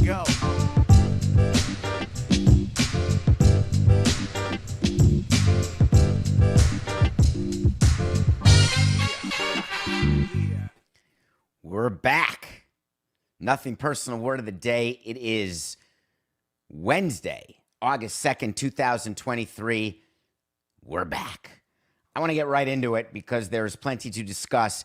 go. We're back. Nothing personal word of the day. It is Wednesday, August 2nd, 2023. We're back. I want to get right into it because there's plenty to discuss,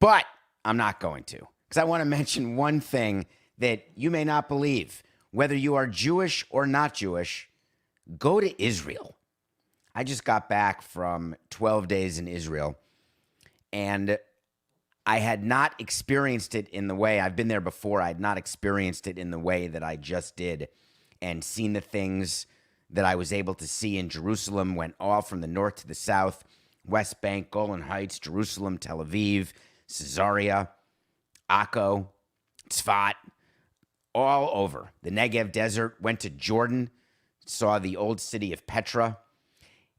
but I'm not going to because I want to mention one thing that you may not believe. Whether you are Jewish or not Jewish, go to Israel. I just got back from 12 days in Israel, and I had not experienced it in the way I've been there before. I had not experienced it in the way that I just did and seen the things that I was able to see in Jerusalem, went all from the north to the south, West Bank, Golan Heights, Jerusalem, Tel Aviv, Caesarea, Akko, Tzfat, all over. The Negev Desert, went to Jordan, saw the old city of Petra,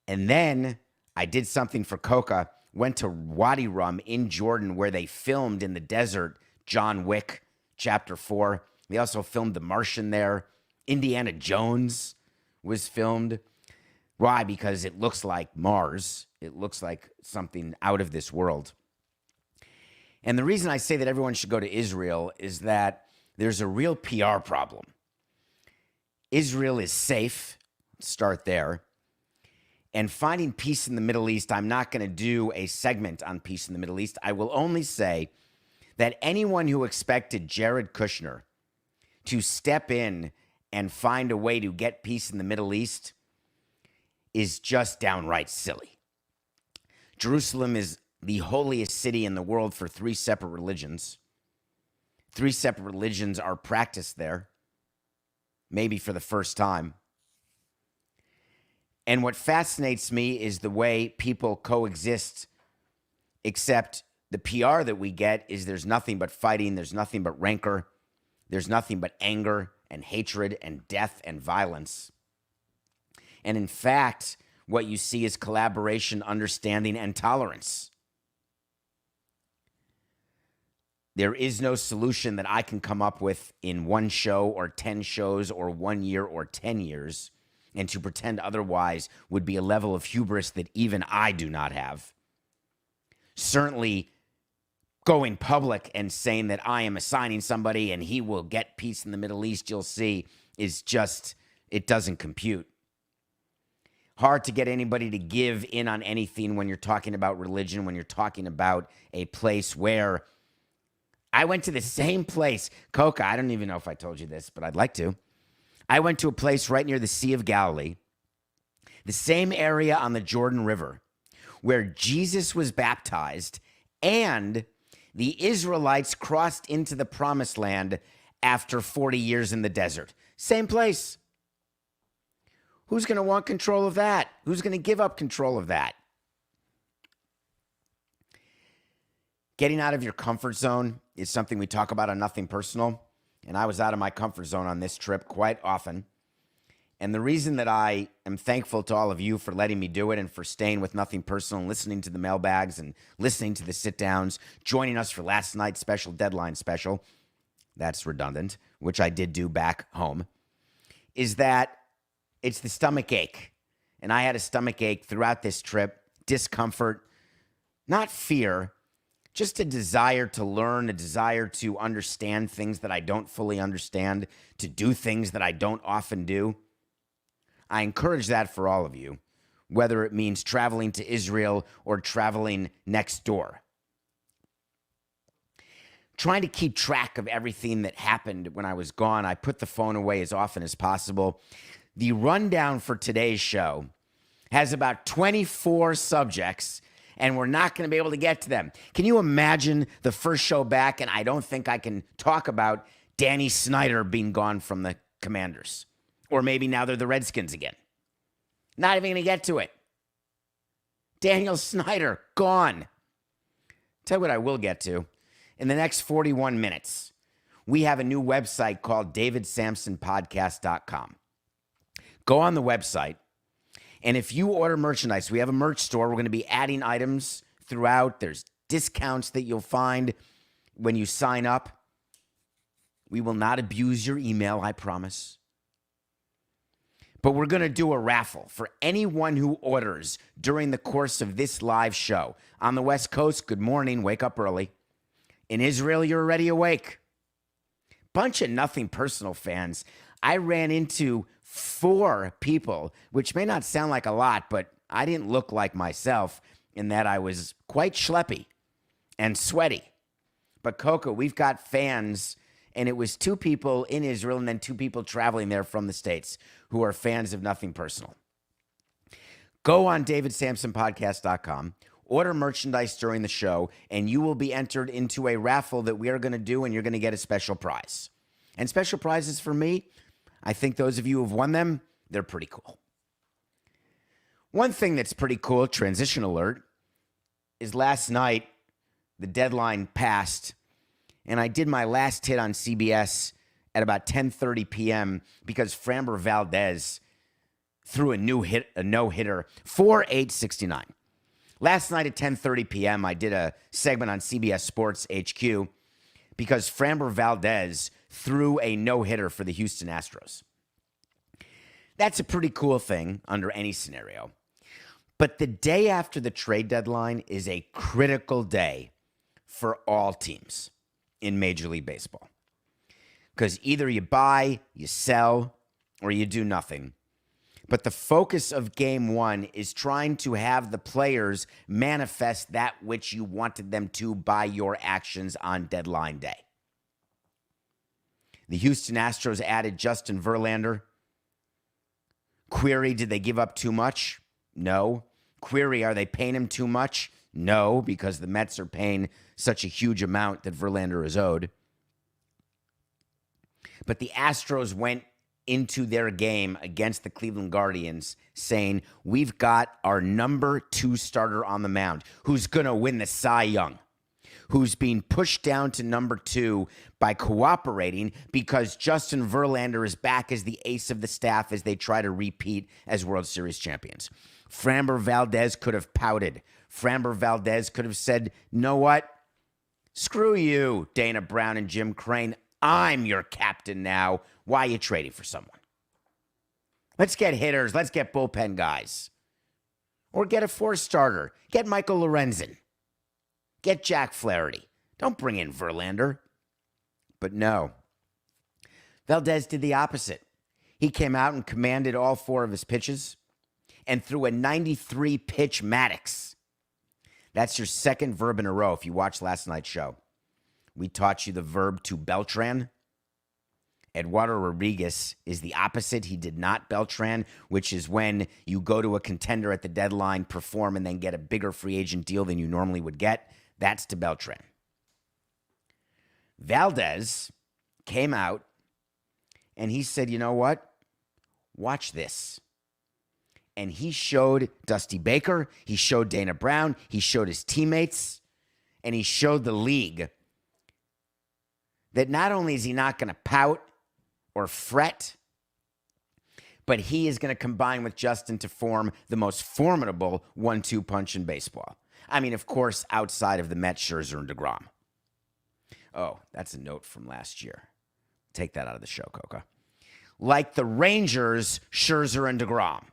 and then I did something for Coca, went to Wadi Rum in Jordan where they filmed in the desert John Wick, Chapter 4. They also filmed The Martian there. Indiana Jones was filmed. Why? Because it looks like Mars. It looks like something out of this world. And the reason I say that everyone should go to Israel is that there's a real PR problem. Israel is safe. Let's start there. And finding peace in the Middle East, I'm not going to do a segment on peace in the Middle East. I will only say that anyone who expected Jared Kushner to step in and find a way to get peace in the Middle East is just downright silly. Jerusalem is the holiest city in the world for 3 separate religions. 3 separate religions are practiced there, maybe for the first time. And what fascinates me is the way people coexist, except the PR that we get is there's nothing but fighting, there's nothing but rancor, there's nothing but anger and hatred and death and violence. And in fact, what you see is collaboration, understanding, and tolerance. There is no solution that I can come up with in 1 show or 10 shows or 1 year or 10 years. And to pretend otherwise would be a level of hubris that even I do not have. Certainly, going public and saying that I am assigning somebody and he will get peace in the Middle East, you'll see, is just, it doesn't compute. Hard to get anybody to give in on anything when you're talking about religion, when you're talking about a place where I went to the same place. Coca, I don't even know if I told you this, but I'd like to. I went to a place right near the Sea of Galilee, the same area on the Jordan River, where Jesus was baptized and the Israelites crossed into the Promised Land after 40 years in the desert. Same place. Who's going to want control of that? Who's going to give up control of that? Getting out of your comfort zone is something we talk about on Nothing Personal. And I was out of my comfort zone on this trip quite often. And the reason that I am thankful to all of you for letting me do it and for staying with Nothing Personal and listening to the mailbags and listening to the sit-downs, joining us for last night's special deadline special, that's redundant, which I did do back home, is that it's the stomach ache. And I had a stomach ache throughout this trip, discomfort, not fear, just a desire to learn, a desire to understand things that I don't fully understand, to do things that I don't often do. I encourage that for all of you, whether it means traveling to Israel or traveling next door. Trying to keep track of everything that happened when I was gone, I put the phone away as often as possible. The rundown for today's show has about 24 subjects, and we're not going to be able to get to them. Can you imagine the first show back, and I don't think I can talk about Danny Snyder being gone from the Commanders? Or maybe now they're the Redskins again. Not even going to get to it. Daniel Snyder, gone. Tell you what I will get to. In the next 41 minutes, we have a new website called davidsamsonpodcast.com. Go on the website, and if you order merchandise, we have a merch store. We're going to be adding items throughout. There's discounts that you'll find when you sign up. We will not abuse your email, I promise. But we're going to do a raffle for anyone who orders during the course of this live show. On the West Coast, good morning, wake up early. In Israel, you're already awake. Bunch of Nothing Personal fans. I ran into 4 people, which may not sound like a lot, but I didn't look like myself in that I was quite schleppy and sweaty. But Coco, we've got fans, and it was 2 people in Israel and then 2 people traveling there from the States who are fans of Nothing Personal. Go on davidsamsonpodcast.com, order merchandise during the show, and you will be entered into a raffle that we are going to do, and you're going to get a special prize. And special prizes for me, I think those of you who have won them, they're pretty cool. One thing that's pretty cool, transition alert, is last night the deadline passed, and I did my last hit on CBS at about 10:30 p.m. because Framber Valdez threw a no-hitter for 869. Last night at 10:30 p.m., I did a segment on CBS Sports HQ because Framber Valdez threw a no-hitter for the Houston Astros. That's a pretty cool thing under any scenario. But the day after the trade deadline is a critical day for all teams in Major League Baseball. Because either you buy, you sell, or you do nothing. But the focus of Game 1 is trying to have the players manifest that which you wanted them to by your actions on deadline day. The Houston Astros added Justin Verlander. Query, did they give up too much? No. Query, are they paying him too much? No, because the Mets are paying such a huge amount that Verlander is owed. But the Astros went into their game against the Cleveland Guardians saying, we've got our number 2 starter on the mound who's going to win the Cy Young, who's being pushed down to number 2 by cooperating because Justin Verlander is back as the ace of the staff as they try to repeat as World Series champions. Framber Valdez could have pouted. Framber Valdez could have said, know what? Screw you, Dana Brown and Jim Crane. I'm your captain now. Why are you trading for someone? Let's get hitters. Let's get bullpen guys. Or get a 4-starter. Get Michael Lorenzen. Get Jack Flaherty. Don't bring in Verlander. But no. Valdez did the opposite. He came out and commanded all 4 of his pitches and threw a 93-pitch Maddox. That's your second verb in a row if you watched last night's show. We taught you the verb to Beltran. Eduardo Rodriguez is the opposite. He did not Beltran, which is when you go to a contender at the deadline, perform, and then get a bigger free agent deal than you normally would get. That's to Beltran. Valdez came out and he said, you know what? Watch this. And he showed Dusty Baker, he showed Dana Brown, he showed his teammates, and he showed the league that not only is he not going to pout or fret, but he is going to combine with Justin to form the most formidable 1-2 punch in baseball. I mean, of course, outside of the Mets, Scherzer, and DeGrom. Oh, that's a note from last year. Take that out of the show, Coca. Like the Rangers, Scherzer, and DeGrom.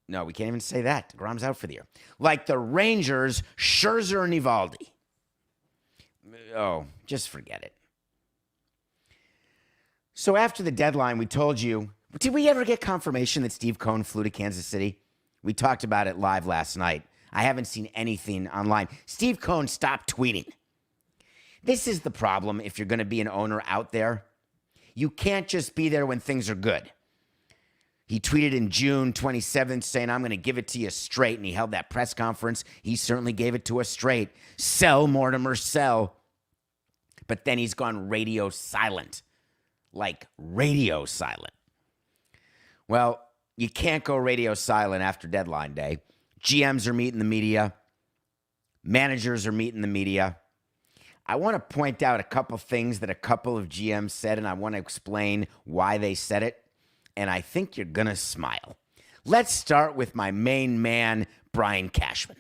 No, we can't even say that. DeGrom's out for the year. Like the Rangers, Scherzer, and Evaldi. Oh, just forget it. So after the deadline, we told you, did we ever get confirmation that Steve Cohen flew to Kansas City? We talked about it live last night. I haven't seen anything online. Steve Cohen stopped tweeting. This is the problem if you're going to be an owner out there. You can't just be there when things are good. He tweeted in June 27th saying, I'm going to give it to you straight. And he held that press conference. He certainly gave it to us straight. Sell, Mortimer, sell. But then he's gone radio silent. Like radio silent. Well, you can't go radio silent after deadline day. GMs are meeting the media. Managers are meeting the media. I want to point out a couple things that a couple of GMs said, and I want to explain why they said it. And I think you're going to smile. Let's start with my main man, Brian Cashman.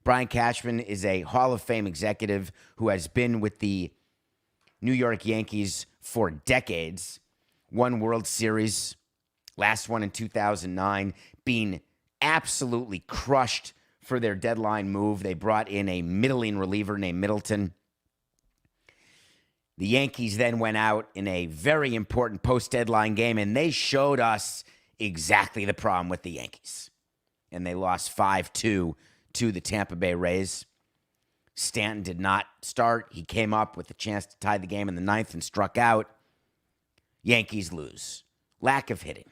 Brian Cashman is a Hall of Fame executive who has been with the New York Yankees for decades. Won World Series, last one in 2009, being absolutely crushed for their deadline move. They brought in a middling reliever named Middleton. The Yankees then went out in a very important post-deadline game, and they showed us exactly the problem with the Yankees. And they lost 5-2 to the Tampa Bay Rays. Stanton did not start. He came up with a chance to tie the game in the ninth and struck out. Yankees lose. Lack of hitting.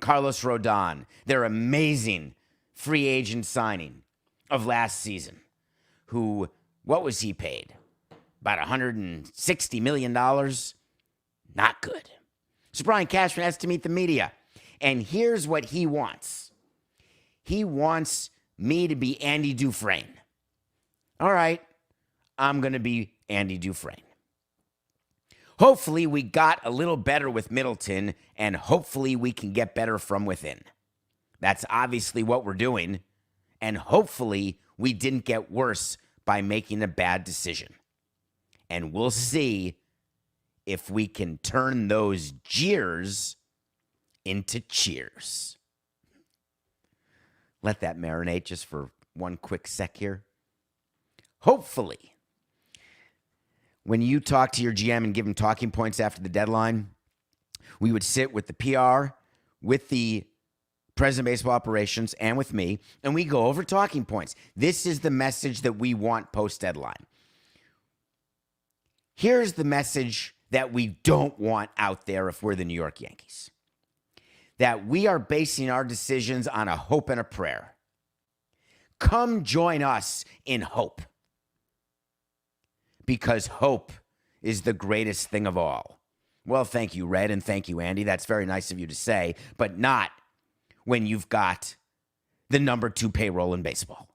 Carlos Rodon, their amazing free agent signing of last season, who, what was he paid? About $160 million? Not good. So Brian Cashman has to meet the media. And here's what he wants. He wants me to be Andy Dufresne. All right, I'm going to be Andy Dufresne. Hopefully we got a little better with Middleton, and hopefully we can get better from within. That's obviously what we're doing, and hopefully we didn't get worse by making a bad decision. And we'll see if we can turn those jeers into cheers. Let that marinate just for one quick sec here. Hopefully, when you talk to your GM and give him talking points after the deadline, we would sit with the PR, with the president of baseball operations, and with me, and we go over talking points. This is the message that we want post-deadline. Here's the message that we don't want out there if we're the New York Yankees. That we are basing our decisions on a hope and a prayer. Come join us in hope. Because hope is the greatest thing of all. Well, thank you, Red, and thank you, Andy. That's very nice of you to say, but not when you've got the number 2 payroll in baseball.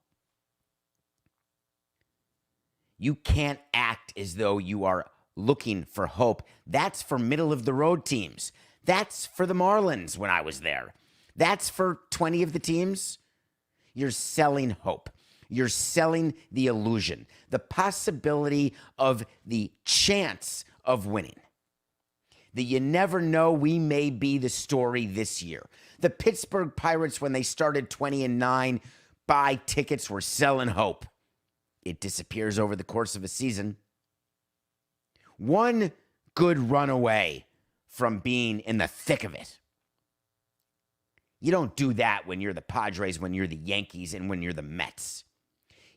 You can't act as though you are looking for hope. That's for middle-of-the-road teams. That's for the Marlins when I was there. That's for 20 of the teams. You're selling hope. You're selling the illusion, the possibility of the chance of winning. That you never know, we may be the story this year. The Pittsburgh Pirates, when they started 20-9, buy tickets, were selling hope. It disappears over the course of a season. One good run away from being in the thick of it. You don't do that when you're the Padres, when you're the Yankees, and when you're the Mets.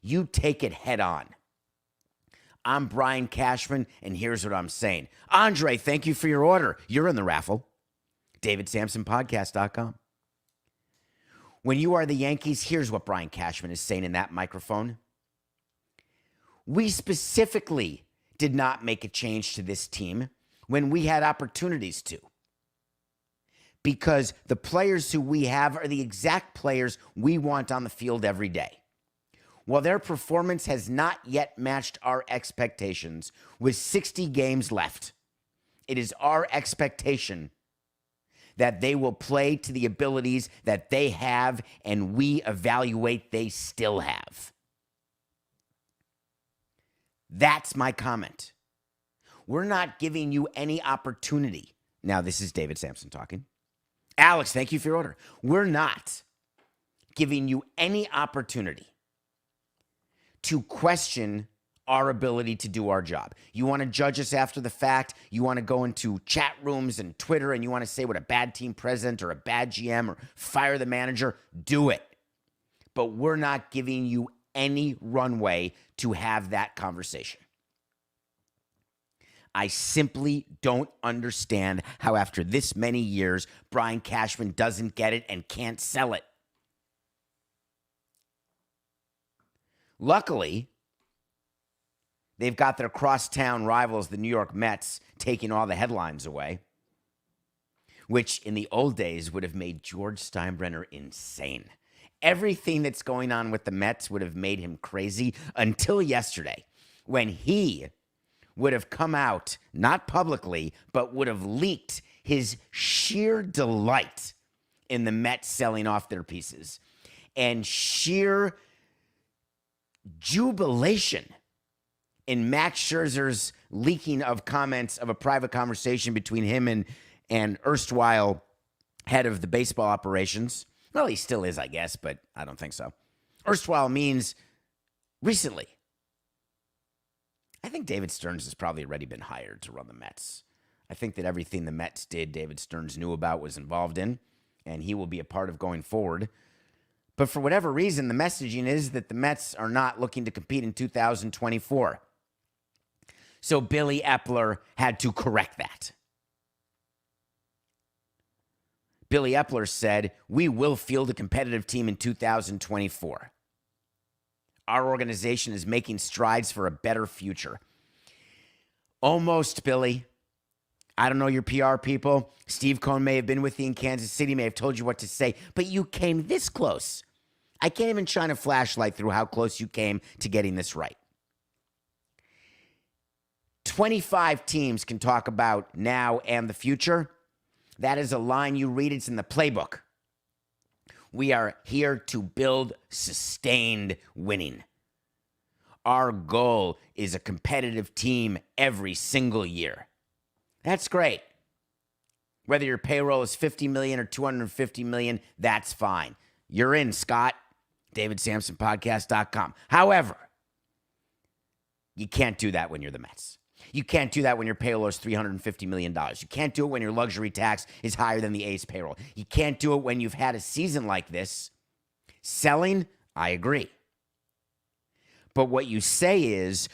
You take it head on. I'm Brian Cashman, and here's what I'm saying. Andre, thank you for your order. You're in the raffle. DavidSampsonPodcast.com. When you are the Yankees, here's what Brian Cashman is saying in that microphone. We specifically did not make a change to this team when we had opportunities to. Because the players who we have are the exact players we want on the field every day. While their performance has not yet matched our expectations, with 60 games left, it is our expectation that they will play to the abilities that they have and we evaluate they still have. That's my comment. We're not giving you any opportunity. Now, this is David Samson talking. Alex, thank you for your order. We're not giving you any opportunity to question our ability to do our job. You want to judge us after the fact. You want to go into chat rooms and Twitter and you want to say what a bad team president or a bad GM or fire the manager. Do it. But we're not giving you any runway to have that conversation. I simply don't understand how after this many years, Brian Cashman doesn't get it and can't sell it. Luckily, they've got their crosstown rivals, the New York Mets, taking all the headlines away, which in the old days would have made George Steinbrenner insane. Everything that's going on with the Mets would have made him crazy until yesterday, when he would have come out, not publicly, but would have leaked his sheer delight in the Mets selling off their pieces and sheer jubilation in Max Scherzer's leaking of comments of a private conversation between him and erstwhile head of the baseball operations. Well, he still is, I guess, but I don't think so. Erstwhile means recently. I think David Stearns has probably already been hired to run the Mets. I think that everything the Mets did, David Stearns knew about, was involved in, and he will be a part of going forward. But for whatever reason, the messaging is that the Mets are not looking to compete in 2024. So Billy Eppler had to correct that. Billy Eppler said, "We will field a competitive team in 2024. Our organization is making strides for a better future." Almost, Billy. I don't know your PR people. Steve Cohn may have been with you in Kansas City, may have told you what to say, but you came this close. I can't even shine a flashlight through how close you came to getting this right. 25 teams can talk about now and the future. That is a line you read. It's in the playbook. We are here to build sustained winning. Our goal is a competitive team every single year. That's great. Whether your payroll is $50 million or $250 million, that's fine. You're in, Scott. DavidSamsonPodcast.com. However, you can't do that when you're the Mets. You can't do that when your payroll is $350 million. You can't do it when your luxury tax is higher than the A's payroll. You can't do it when you've had a season like this. Selling, I agree. But what you say is,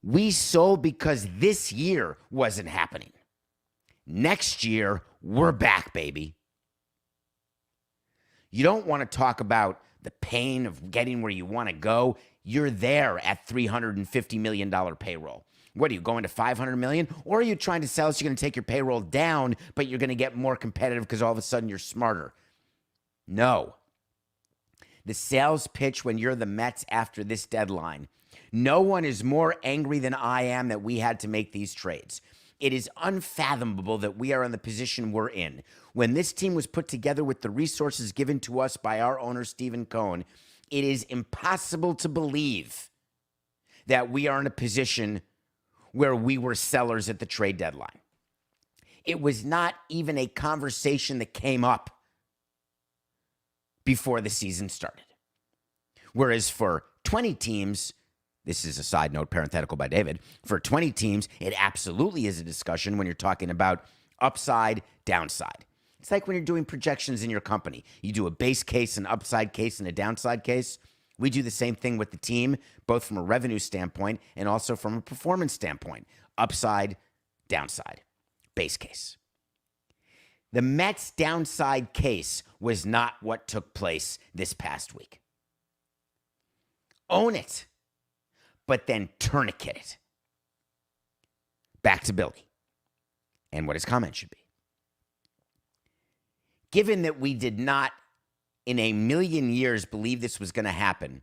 we sold because this year wasn't happening. Next year, we're back, baby. You don't want to talk about the pain of getting where you want to go. You're there at $350 million payroll. What are you, going to $500 million? Or are you trying to sell us? You're going to take your payroll down, but you're going to get more competitive because all of a sudden you're smarter. No. The sales pitch when you're the Mets after this deadline, no one is more angry than I am that we had to make these trades. It is unfathomable that we are in the position we're in. When this team was put together with the resources given to us by our owner, Stephen Cohn, it is impossible to believe that we are in a position where we were sellers at the trade deadline. It was not even a conversation that came up before the season started. Whereas for 20 teams, this is a side note, parenthetical by David, for 20 teams, it absolutely is a discussion when you're talking about upside, downside. It's like when you're doing projections in your company. You do a base case, an upside case, and a downside case. We do the same thing with the team, both from a revenue standpoint and also from a performance standpoint. Upside, downside, base case. The Mets' downside case was not what took place this past week. Own it, but then tourniquet it. Back to Billy and what his comment should be. Given that we did not in a million years believe this was going to happen,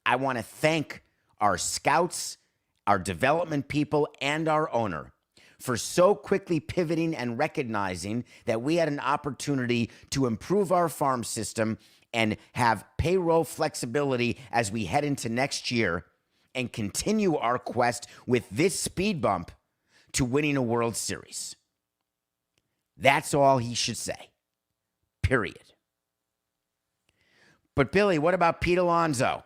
I want to thank our scouts, our development people, and our owner for so quickly pivoting and recognizing that we had an opportunity to improve our farm system and have payroll flexibility as we head into next year and continue our quest with this speed bump to winning a World Series. That's all he should say. Period. But Billy, what about Pete Alonso?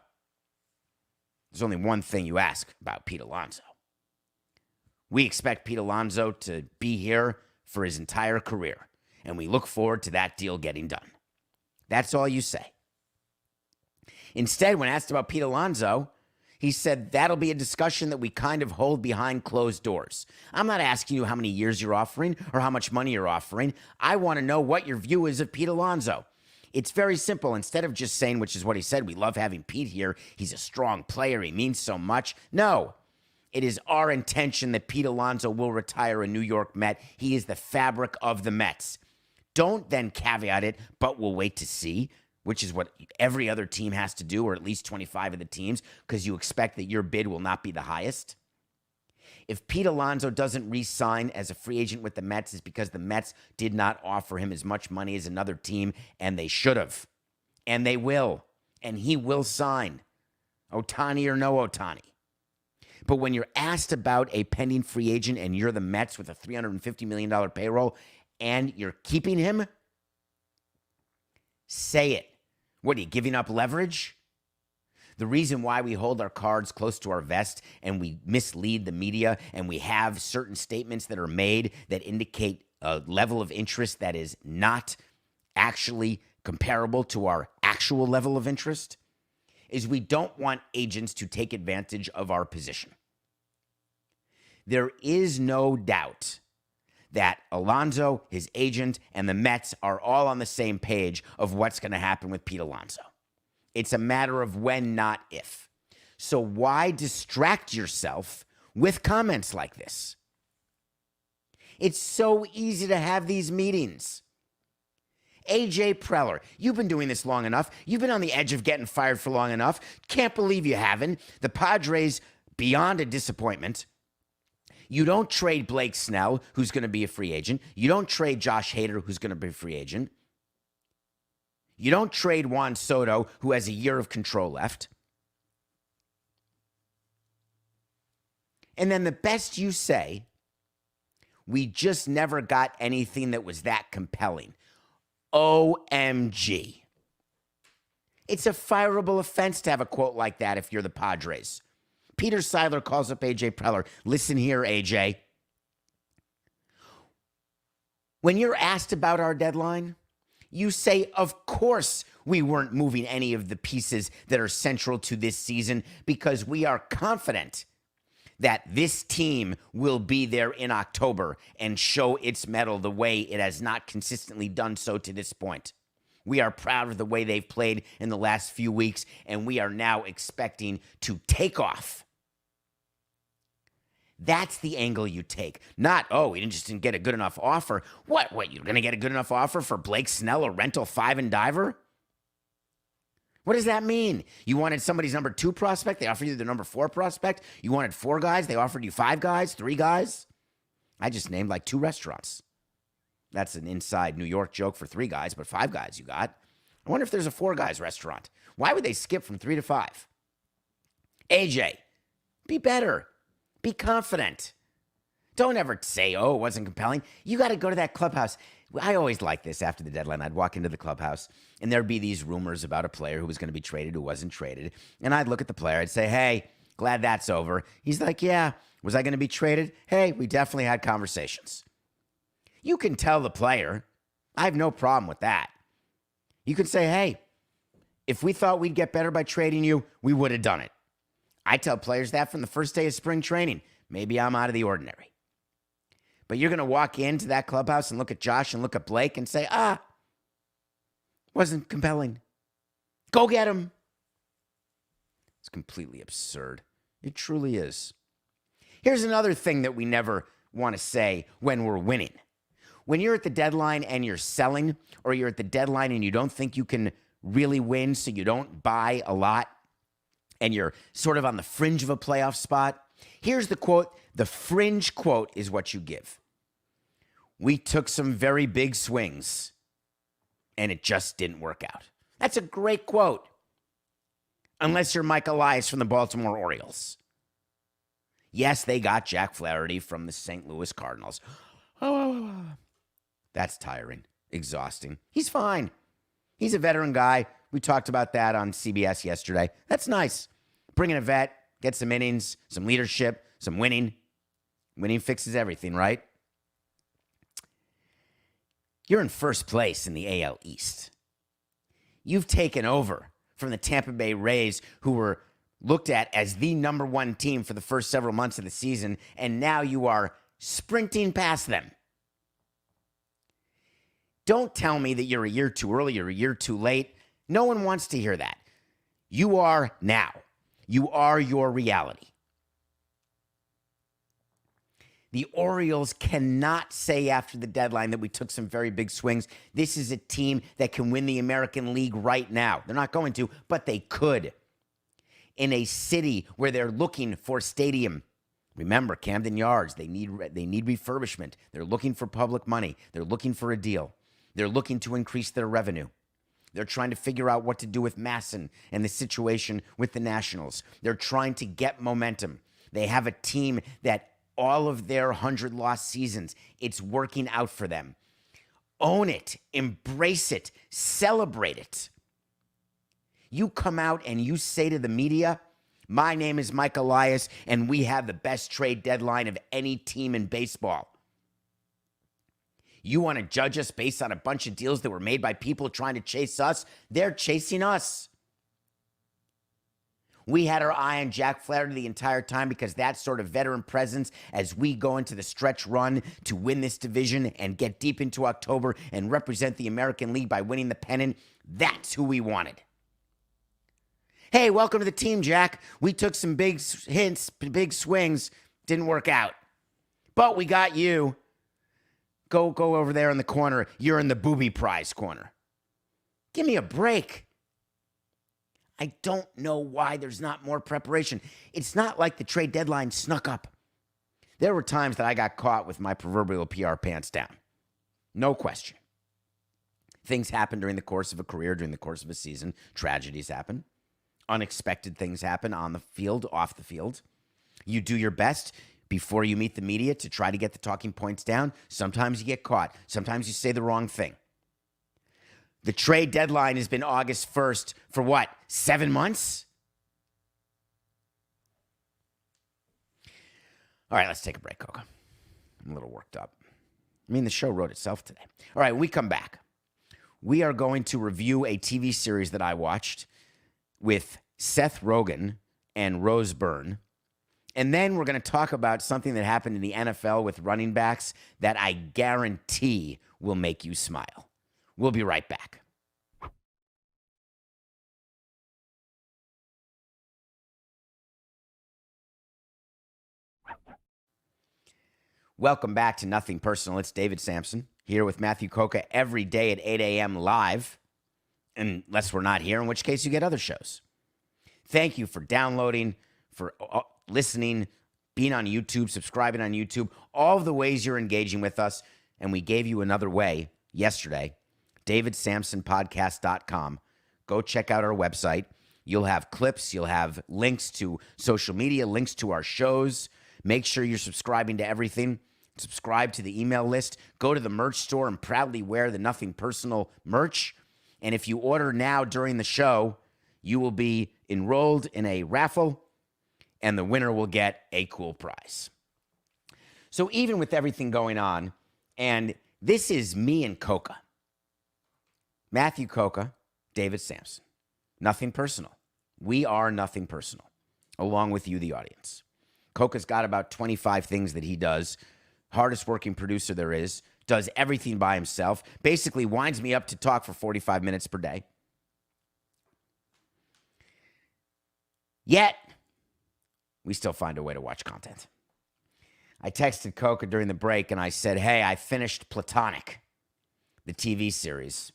There's only one thing you ask about Pete Alonso. We expect Pete Alonso to be here for his entire career, and we look forward to that deal getting done. That's all you say. Instead, when asked about Pete Alonso, he said that'll be a discussion that we kind of hold behind closed doors. I'm not asking you how many years you're offering or how much money you're offering. I want to know what your view is of Pete Alonso. It's very simple. Instead of just saying, which is what he said, we love having Pete here, he's a strong player, he means so much. No, it is our intention that Pete Alonso will retire a New York Met. He is the fabric of the Mets. Don't then caveat it, but we'll wait to see, which is what every other team has to do, or at least 25 of the teams, because you expect that your bid will not be the highest. If Pete Alonso doesn't re-sign as a free agent with the Mets, it's because the Mets did not offer him as much money as another team, and they should have. And they will. And he will sign. Ohtani or no Ohtani. But when you're asked about a pending free agent and you're the Mets with a $350 million payroll and you're keeping him, say it. What, are you giving up leverage? The reason why we hold our cards close to our vest and we mislead the media and we have certain statements that are made that indicate a level of interest that is not actually comparable to our actual level of interest is we don't want agents to take advantage of our position. There is no doubt that Alonso, his agent, and the Mets are all on the same page of what's going to happen with Pete Alonso. It's a matter of when, not if. So why distract yourself with comments like this? It's so easy to have these meetings. AJ Preller, you've been doing this long enough. You've been on the edge of getting fired for long enough. Can't believe you haven't. The Padres, beyond a disappointment. You don't trade Blake Snell, who's going to be a free agent. You don't trade Josh Hader, who's going to be a free agent. You don't trade Juan Soto, who has a year of control left. And then the best you say, we just never got anything that was that compelling. OMG. It's a fireable offense to have a quote like that if you're the Padres. Peter Seidler calls up AJ Preller. Listen here, AJ. When you're asked about our deadline, you say, of course we weren't moving any of the pieces that are central to this season because we are confident that this team will be there in October and show its mettle the way it has not consistently done so to this point. We are proud of the way they've played in the last few weeks, and we are now expecting to take off. That's the angle you take. Not, oh, we didn't get a good enough offer. What, you're going to get a good enough offer for Blake Snell, a rental 5 and diver? What does that mean? You wanted somebody's number 2 prospect, they offered you the number 4 prospect. You wanted 4 guys, they offered you 5 guys, 3 guys. I just named like 2 restaurants. That's an inside New York joke for 3 guys, but 5 guys you got. I wonder if there's a 4 guys restaurant. Why would they skip from 3 to 5? AJ, be better. Be confident. Don't ever say, oh, it wasn't compelling. You got to go to that clubhouse. I always liked this after the deadline. I'd walk into the clubhouse, and there'd be these rumors about a player who was going to be traded, who wasn't traded. And I'd look at the player. I'd say, hey, glad that's over. He's like, yeah. Was I going to be traded? Hey, we definitely had conversations. You can tell the player. I have no problem with that. You can say, hey, if we thought we'd get better by trading you, we would have done it. I tell players that from the first day of spring training. Maybe I'm out of the ordinary. But you're going to walk into that clubhouse and look at Josh and look at Blake and say, wasn't compelling. Go get him. It's completely absurd. It truly is. Here's another thing that we never want to say when we're winning. When you're at the deadline and you're selling, or you're at the deadline and you don't think you can really win, so you don't buy a lot, and you're sort of on the fringe of a playoff spot, here's the quote. The fringe quote is what you give. We took some very big swings, and it just didn't work out. That's a great quote. Unless you're Mike Elias from the Baltimore Orioles. Yes, they got Jack Flaherty from the St. Louis Cardinals. That's tiring, exhausting. He's fine. He's a veteran guy. We talked about that on CBS yesterday. That's nice. Bring in a vet, get some innings, some leadership, some winning. Winning fixes everything, right? You're in first place in the AL East. You've taken over from the Tampa Bay Rays, who were looked at as the number 1 team for the first several months of the season, and now you are sprinting past them. Don't tell me that you're a year too early or a year too late. No one wants to hear that. You are now. You are your reality. The Orioles cannot say after the deadline that we took some very big swings. This is a team that can win the American League right now. They're not going to, but they could. In a city where they're looking for stadium. Remember, Camden Yards, they need refurbishment. They're looking for public money. They're looking for a deal. They're looking to increase their revenue. They're trying to figure out what to do with Masson and the situation with the Nationals. They're trying to get momentum. They have a team that all of their 100-loss seasons, it's working out for them. Own it, embrace it, celebrate it. You come out and you say to the media, my name is Mike Elias, and we have the best trade deadline of any team in baseball. You want to judge us based on a bunch of deals that were made by people trying to chase us? They're chasing us. We had our eye on Jack Flaherty the entire time because that sort of veteran presence as we go into the stretch run to win this division and get deep into October and represent the American League by winning the pennant, that's who we wanted. Hey, welcome to the team, Jack. We took some big hints, big swings, didn't work out. But we got you. Go over there in the corner. You're in the booby prize corner. Give me a break. I don't know why there's not more preparation. It's not like the trade deadline snuck up. There were times that I got caught with my proverbial PR pants down. No question. Things happen during the course of a career, during the course of a season. Tragedies happen. Unexpected things happen on the field, off the field. You do your best before you meet the media to try to get the talking points down. Sometimes you get caught. Sometimes you say the wrong thing. The trade deadline has been August 1st for what, 7 months? All right, let's take a break, Coca. I'm a little worked up. I mean, the show wrote itself today. All right, when we come back, we are going to review a TV series that I watched with Seth Rogen and Rose Byrne. And then we're going to talk about something that happened in the NFL with running backs that I guarantee will make you smile. We'll be right back. Welcome back to Nothing Personal. It's David Samson here with Matthew Coca every day at 8 a.m. live, unless we're not here, in which case you get other shows. Thank you for downloading, for listening, being on YouTube, subscribing on YouTube, all of the ways you're engaging with us. And we gave you another way yesterday, davidsamsonpodcast.com. Go check out our website. You'll have clips. You'll have links to social media, links to our shows. Make sure you're subscribing to everything. Subscribe to the email list. Go to the merch store and proudly wear the Nothing Personal merch. And if you order now during the show, you will be enrolled in a raffle, and the winner will get a cool prize. So even with everything going on, and this is me and Coca, Matthew Coca, David Samson, Nothing Personal. We are Nothing Personal, along with you, the audience. Coca's got about 25 things that he does. Hardest working producer there is. Does everything by himself. Basically winds me up to talk for 45 minutes per day. Yet, we still find a way to watch content. I texted Coca during the break and I said, hey, I finished Platonic, the TV series.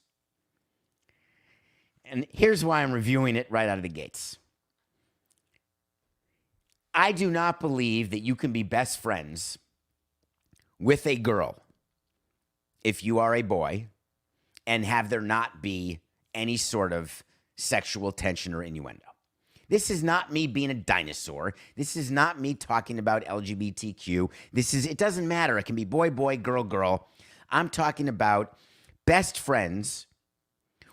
And here's why I'm reviewing it right out of the gates. I do not believe that you can be best friends with a girl if you are a boy and have there not be any sort of sexual tension or innuendo. This is not me being a dinosaur. This is not me talking about LGBTQ. It doesn't matter. It can be boy, boy, girl, girl. I'm talking about best friends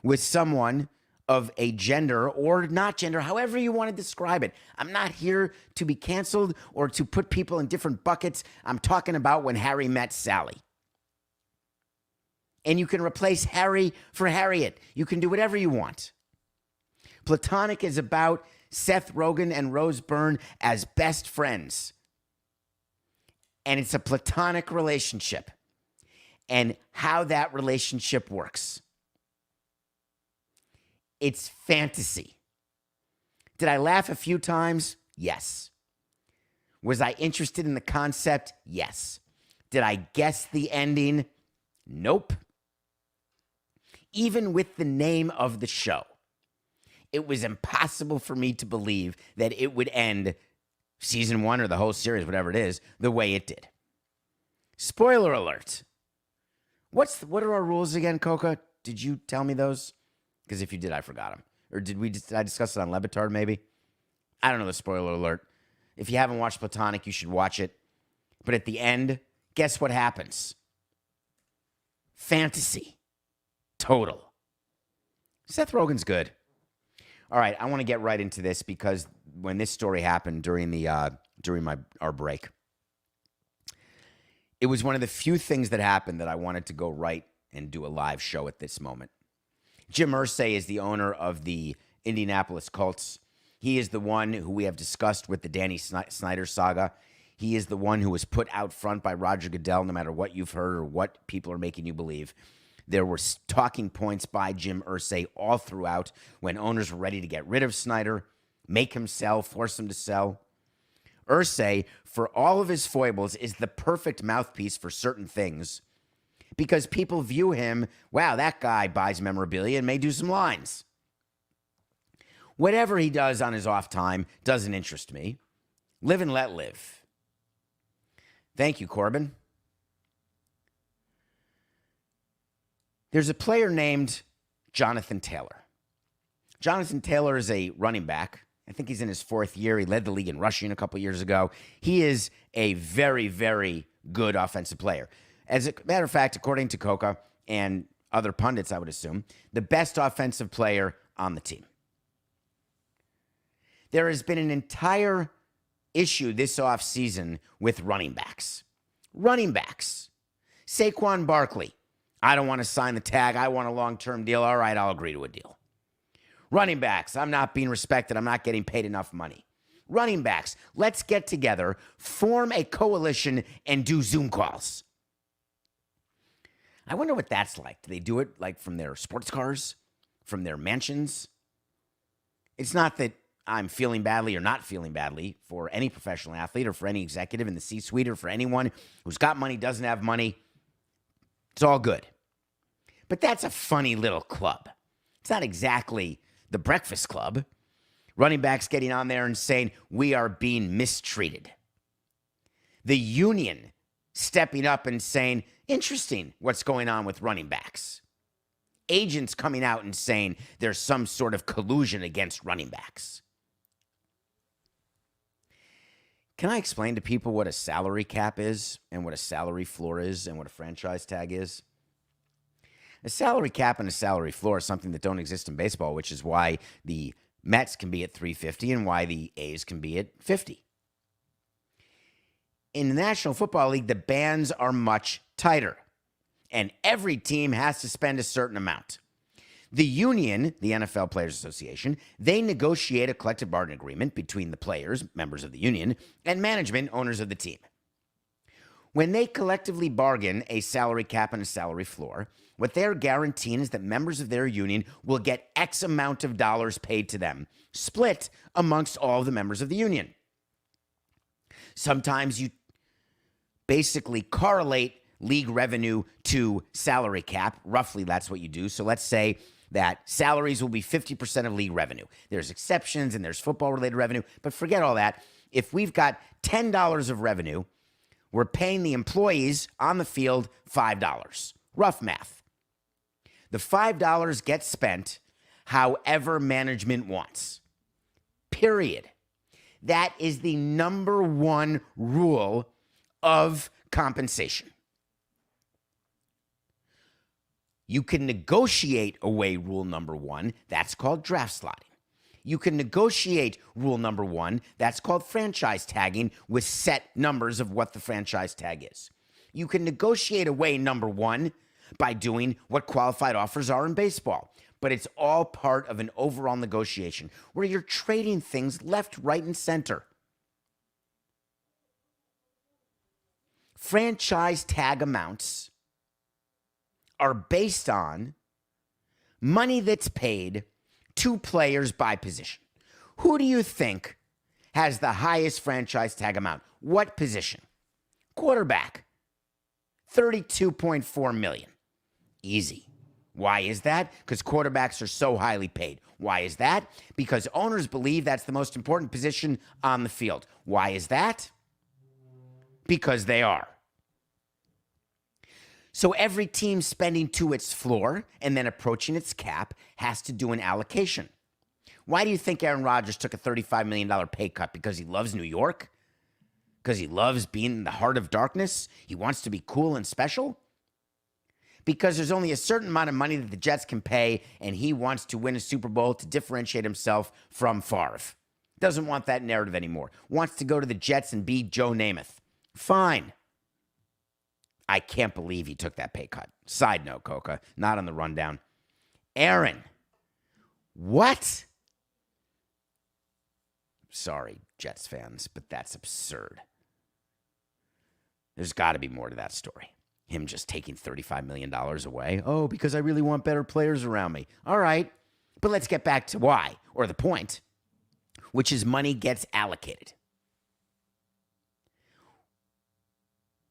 with someone of a gender or not gender, however you want to describe it. I'm not here to be canceled or to put people in different buckets. I'm talking about when Harry met Sally. And you can replace Harry for Harriet. You can do whatever you want. Platonic is about Seth Rogen and Rose Byrne as best friends. And it's a platonic relationship and how that relationship works. It's fantasy. Did I laugh a few times? Yes. Was I interested in the concept? Yes. Did I guess the ending? Nope. Even with the name of the show, it was impossible for me to believe that it would end season 1 or the whole series, whatever it is, the way it did. Spoiler alert. What are our rules again, Coca? Did you tell me those? Because if you did, I forgot them. Or did I discuss it on Levitard, maybe? I don't know the spoiler alert. If you haven't watched Platonic, you should watch it. But at the end, guess what happens? Fantasy. Total. Seth Rogen's good. All right, I want to get right into this because when this story happened during our break, it was one of the few things that happened that I wanted to go right and do a live show at this moment. Jim Irsay is the owner of the Indianapolis Colts. He is the one who we have discussed with the Danny Snyder saga. He is the one who was put out front by Roger Goodell, no matter what you've heard or what people are making you believe. There were talking points by Jim Irsay all throughout when owners were ready to get rid of Snyder, make him sell, force him to sell. Irsay, for all of his foibles, is the perfect mouthpiece for certain things because people view him, wow, that guy buys memorabilia and may do some lines. Whatever he does on his off time doesn't interest me. Live and let live. Thank you, Corbin. There's a player named Jonathan Taylor. Jonathan Taylor is a running back. I think he's in his fourth year. He led the league in rushing a couple years ago. He is a very, very good offensive player. As a matter of fact, according to Coca and other pundits, I would assume, the best offensive player on the team. There has been an entire issue this offseason with running backs. Running backs. Saquon Barkley. I don't want to sign the tag. I want a long-term deal. All right, I'll agree to a deal. Running backs, I'm not being respected. I'm not getting paid enough money. Running backs, let's get together, form a coalition, and do Zoom calls. I wonder what that's like. Do they do it like from their sports cars, from their mansions? It's not that I'm feeling badly or not feeling badly for any professional athlete or for any executive in the C-suite or for anyone who's got money, doesn't have money. It's all good. But that's a funny little club. It's not exactly the Breakfast Club. Running backs getting on there and saying, we are being mistreated. The union stepping up and saying, interesting what's going on with running backs. Agents coming out and saying there's some sort of collusion against running backs. Can I explain to people what a salary cap is and what a salary floor is and what a franchise tag is? A salary cap and a salary floor is something that don't exist in baseball, which is why the Mets can be at 350 and why the A's can be at 50. In the National Football League, the bands are much tighter, and every team has to spend a certain amount. The union, the NFL Players Association, they negotiate a collective bargaining agreement between the players, members of the union, and management, owners of the team. When they collectively bargain a salary cap and a salary floor, what they're guaranteeing is that members of their union will get X amount of dollars paid to them, split amongst all of the members of the union. Sometimes you basically correlate league revenue to salary cap. Roughly, that's what you do. So let's say that salaries will be 50% of league revenue. There's exceptions and there's football-related revenue, but forget all that. If we've got $10 of revenue, we're paying the employees on the field $5. Rough math. The $5 gets spent however management wants. Period. That is the number one rule of compensation. You can negotiate away rule number one. That's called draft slotting. You can negotiate rule number one. That's called franchise tagging with set numbers of what the franchise tag is. You can negotiate away number one by doing what qualified offers are in baseball. But it's all part of an overall negotiation where you're trading things left, right, and center. Franchise tag amounts are based on money that's paid to players by position. Who do you think has the highest franchise tag amount? What position? Quarterback. $32.4 million. Easy. Why is that? Because quarterbacks are so highly paid. Why is that? Because owners believe that's the most important position on the field. Why is that? Because they are. So every team spending to its floor and then approaching its cap has to do an allocation. Why do you think Aaron Rodgers took a $35 million pay cut? Because he loves New York? Because he loves being in the heart of darkness? He wants to be cool and special? Because there's only a certain amount of money that the Jets can pay, and he wants to win a Super Bowl to differentiate himself from Favre. Doesn't want that narrative anymore. Wants to go to the Jets and be Joe Namath. Fine. I can't believe he took that pay cut. Side note, Coca, not on the rundown. Aaron, what? Sorry, Jets fans, but that's absurd. There's got to be more to that story. Him just taking $35 million away. Oh, because I really want better players around me. All right, but let's get back to why, or the point, which is money gets allocated.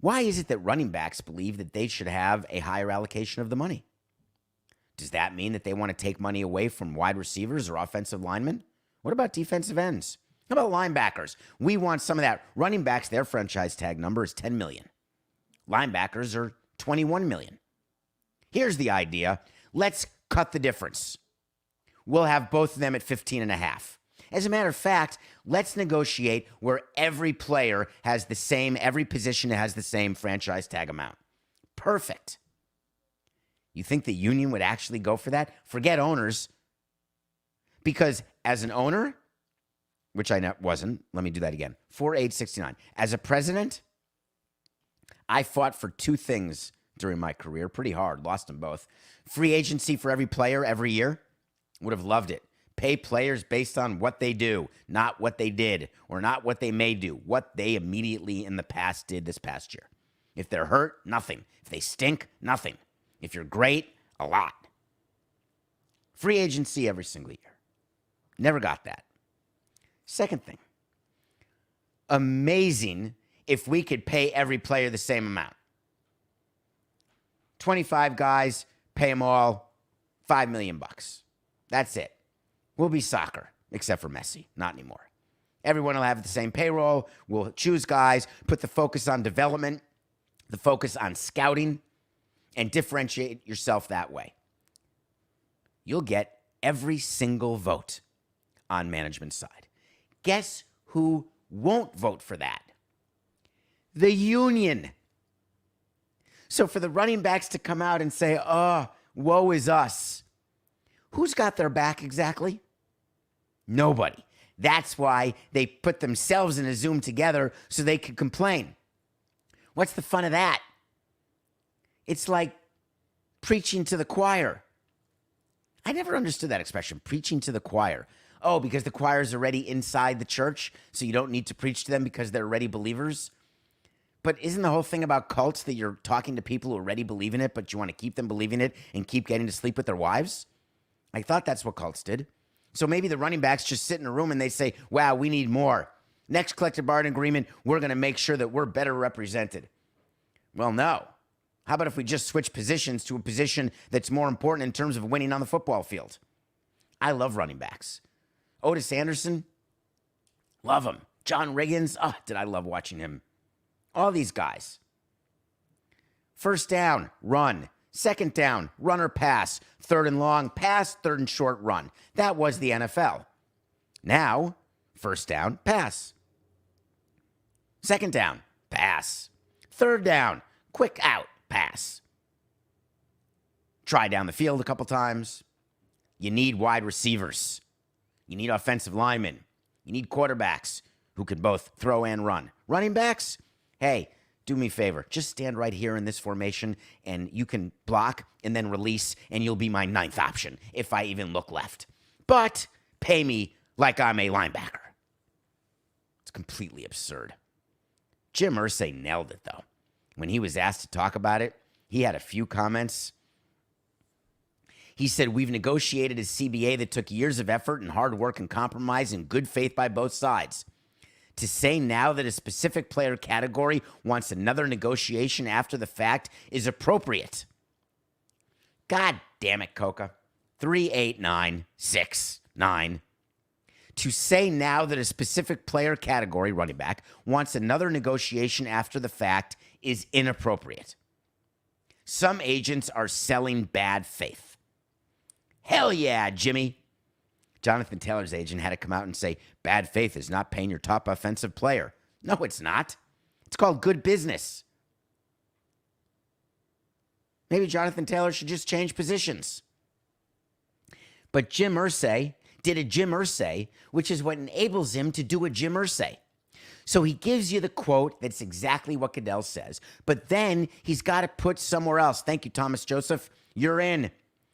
Why is it that running backs believe that they should have a higher allocation of the money? Does that mean that they want to take money away from wide receivers or offensive linemen? What about defensive ends? How about linebackers? We want some of that. Running backs, their franchise tag number is $10 million. Linebackers are $21 million. Here's the idea. Let's cut the difference. We'll have both of them at 15.5. As a matter of fact, let's negotiate where every player has the same, every position has the same franchise tag amount. Perfect. You think the union would actually go for that? Forget owners. Because as an owner, which I wasn't, let me do that again, 4-8-69. As a president, I fought for two things during my career, pretty hard, lost them both. Free agency for every player every year, would have loved it. Pay players based on what they do, not what they did, or not what they may do, what they immediately in the past did this past year. If they're hurt, nothing. If they stink, nothing. If you're great, a lot. Free agency every single year. Never got that. Second thing, amazing if we could pay every player the same amount. 25 guys, pay them all $5 million. That's it. We'll be soccer, except for Messi. Not anymore. Everyone will have the same payroll. We'll choose guys, put the focus on development, the focus on scouting, and differentiate yourself that way. You'll get every single vote on management's side. Guess who won't vote for that? The union. So for the running backs to come out and say, oh, woe is us, who's got their back exactly? Nobody. That's why they put themselves in a Zoom together so they could complain. What's the fun of that? It's like preaching to the choir. I never understood that expression, preaching to the choir. Oh, because the choir is already inside the church, so you don't need to preach to them because they're already believers? But isn't the whole thing about cults that you're talking to people who already believe in it, but you want to keep them believing it and keep getting to sleep with their wives? I thought that's what cults did. So maybe the running backs just sit in a room and they say, wow, we need more. Next collective bargaining agreement, we're going to make sure that we're better represented. Well, no. How about if we just switch positions to a position that's more important in terms of winning on the football field? I love running backs. Otis Anderson, love him. John Riggins, did I love watching him. All these guys. First down, run. Second down, run or pass. Third and long, pass. Third and short, run. That was the NFL. Now, first down, pass. Second down, pass. Third down, quick out, pass. Try down the field a couple times. You need wide receivers. You need offensive linemen. You need quarterbacks who can both throw and run. Running backs, hey, do me a favor. Just stand right here in this formation, and you can block and then release, and you'll be my ninth option if I even look left. But pay me like I'm a linebacker. It's completely absurd. Jim Irsay nailed it, though. When he was asked to talk about it, he had a few comments. He said, we've negotiated a CBA that took years of effort and hard work and compromise and good faith by both sides. To say now that a specific player category wants another negotiation after the fact is appropriate. God damn it, Coca. 3, 8, 9, 6, 9. To say now that a specific player category, running back, wants another negotiation after the fact is inappropriate. Some agents are selling bad faith. Hell yeah, Jimmy. Jonathan Taylor's agent had to come out and say, bad faith is not paying your top offensive player. No, it's not. It's called good business. Maybe Jonathan Taylor should just change positions. But Jim Irsay did a Jim Irsay, which is what enables him to do a Jim Irsay. So he gives you the quote that's exactly what Goodell says, but then he's got to put somewhere else. Thank you, Thomas Joseph. You're in.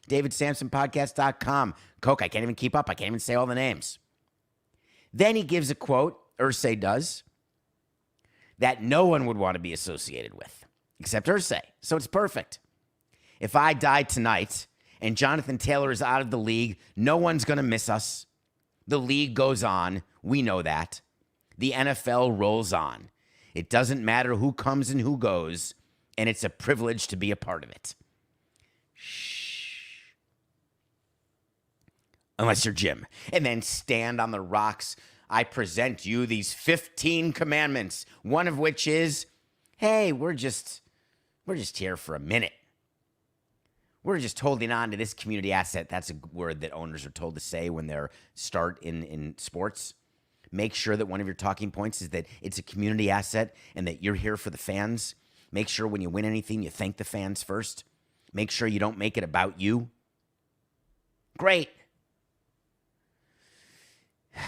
DavidSampsonPodcast.com. Coke, I can't even keep up. I can't even say all the names. Then he gives a quote, Irsay does, that no one would want to be associated with, except Irsay. So it's perfect. If I die tonight and Jonathan Taylor is out of the league, no one's going to miss us. The league goes on. We know that. The NFL rolls on. It doesn't matter who comes and who goes, and it's a privilege to be a part of it. Shh. Unless you're Jim. And then stand on the rocks. I present you these 15 commandments, one of which is, hey, we're just here for a minute. We're just holding on to this community asset. That's a word that owners are told to say when they're start in sports. Make sure that one of your talking points is that it's a community asset and that you're here for the fans. Make sure when you win anything, you thank the fans first. Make sure you don't make it about you. Great. I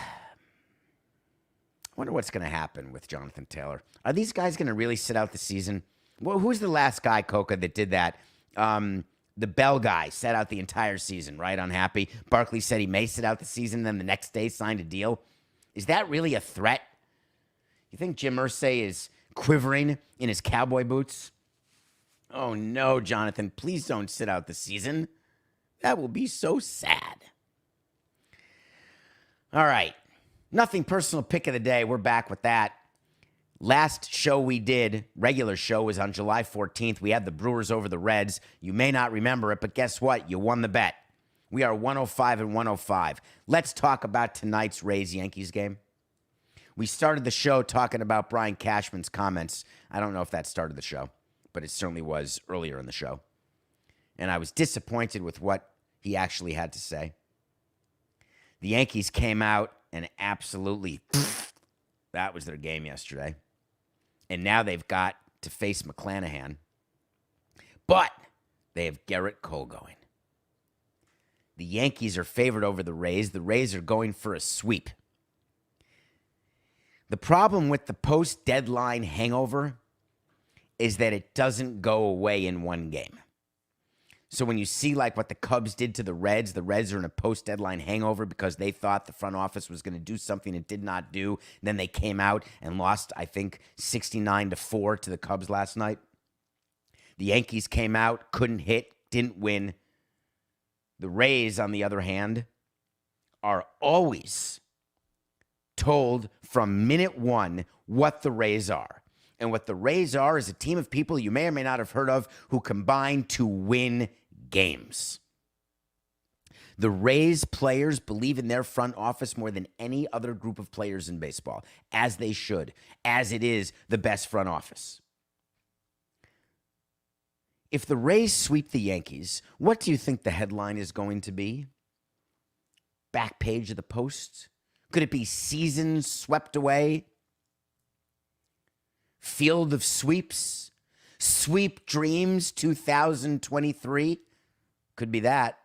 wonder what's going to happen with Jonathan Taylor. Are these guys going to really sit out the season? Well, who's the last guy, Coca, that did that? The Bell guy sat out the entire season, right? Unhappy. Barkley said he may sit out the season, then the next day signed a deal. Is that really a threat? You think Jim Irsay is quivering in his cowboy boots? Oh, no, Jonathan. Please don't sit out the season. That will be so sad. All right. Nothing personal pick of the day. We're back with that. Last show we did, regular show, was on July 14th. We had the Brewers over the Reds. You may not remember it, but guess what? You won the bet. We are 105 and 105. Let's talk about tonight's Rays-Yankees game. We started the show talking about Brian Cashman's comments. I don't know if that started the show, but it certainly was earlier in the show. And I was disappointed with what he actually had to say. The Yankees came out and absolutely, that was their game yesterday. And now they've got to face McClanahan. But they have Garrett Cole going. The Yankees are favored over the Rays. The Rays are going for a sweep. The problem with the post-deadline hangover is that it doesn't go away in one game. So when you see like what the Cubs did to the Reds are in a post-deadline hangover because they thought the front office was going to do something it did not do. Then they came out and lost, I think, 69-4 to the Cubs last night. The Yankees came out, couldn't hit, didn't win. The Rays, on the other hand, are always told from minute one what the Rays are. And what the Rays are is a team of people you may or may not have heard of who combine to win games. The Rays players believe in their front office more than any other group of players in baseball, as they should, as it is the best front office. If the Rays sweep the Yankees, what do you think the headline is going to be? Back page of the Post? Could it be season swept away? Field of Sweeps? Sweep Dreams 2023? Could be that.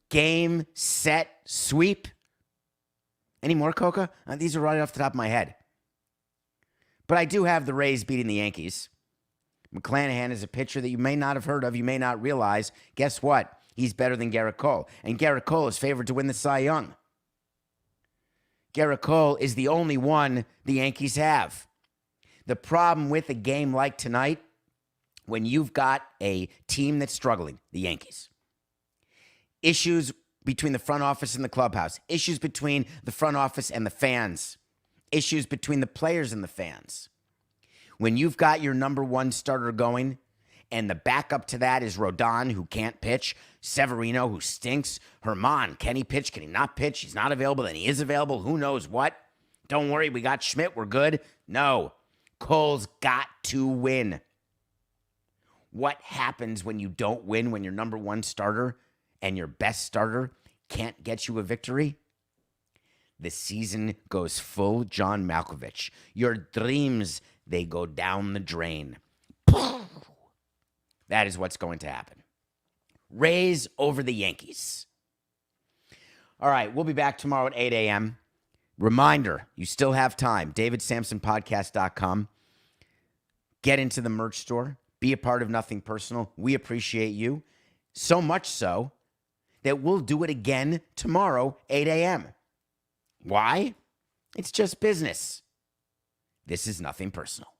Game, set, sweep? Any more, Coca? These are right off the top of my head. But I do have the Rays beating the Yankees. McClanahan is a pitcher that you may not have heard of, you may not realize. Guess what? He's better than Garrett Cole. And Garrett Cole is favored to win the Cy Young. Garrett Cole is the only one the Yankees have. The problem with a game like tonight, when you've got a team that's struggling, the Yankees, issues between the front office and the clubhouse, issues between the front office and the fans, issues between the players and the fans. When you've got your number one starter going, and the backup to that is Rodon, who can't pitch, Severino, who stinks, Herman, can he pitch, can he not pitch? He's not available, then he is available, who knows what? Don't worry, we got Schmidt, we're good. No, Cole's got to win. What happens when you don't win, when your number one starter and your best starter can't get you a victory, the season goes full John Malkovich. Your dreams, they go down the drain. That is what's going to happen. Rays over the Yankees. All right, we'll be back tomorrow at 8 a.m. Reminder, you still have time. DavidSamsonPodcast.com. Get into the merch store. Be a part of Nothing Personal. We appreciate you. So much so that we'll do it again tomorrow, 8 a.m. Why? It's just business. This is Nothing Personal.